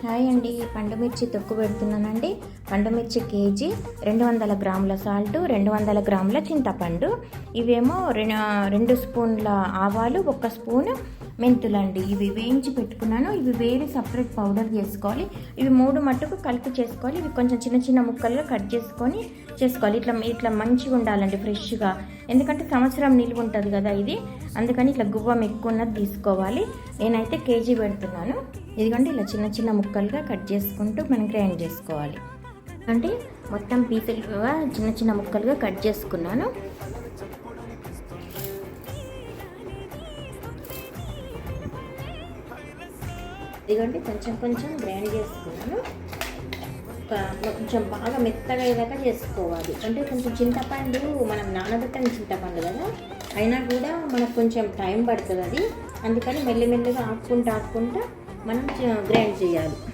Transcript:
Hi అండి, పండుమిర్చి తొక్కు పెడుతున్నానండి. పండుమిర్చి కేజీ, 200 గ్రాముల సాల్ట్, 200 గ్రాముల చింతపండు, ఇవేమో 2 స్పూన్ల ఆవాలు, 1 స్పూన్ మెంతులండి. ఇవి వేయించి పెట్టుకున్నాను. ఇవి వేరే సపరేట్ పౌడర్ చేసుకోవాలి. ఇవి 3 మట్టుకు కలిపి చేసుకోవాలి. ఇవి కొంచెం చిన్న చిన్న ముక్కలుగా కట్ చేసుకోవాలి. ఇట్లా మంచిగా ఉండాలండి, ఫ్రెష్గా. ఎందుకంటే సంవత్సరం నిల్వ ఉంటుంది కదా ఇది, అందుకని ఇట్లా గువ్వం ఎక్కువ ఉన్నది తీసుకోవాలి. నేనైతే కేజీ పెడుతున్నాను. ఇదిగోండి, ఇలా చిన్న చిన్న ముక్కలుగా కట్ చేసుకుంటూ మనం గ్రైండ్ చేసుకోవాలి. అంటే మొత్తం పీసులుగా చిన్న చిన్న ముక్కలుగా కట్ చేసుకున్నాను. ఇదిగోండి, కొంచెం కొంచెం గ్రైండ్ చేసుకున్నాను. కొంచెం బాగా మెత్తగా అయ్యేదాకా చేసుకోవాలి. అంటే కొంచెం చింతపండు మనం నానబెట్టని చింతపండు కదా, అయినా కూడా మనకు కొంచెం టైం పడుతుంది అది. అందుకని మెల్లిమెల్లిగా ఆపుకుంటా మనం గ్రైండ్ చేయాలి.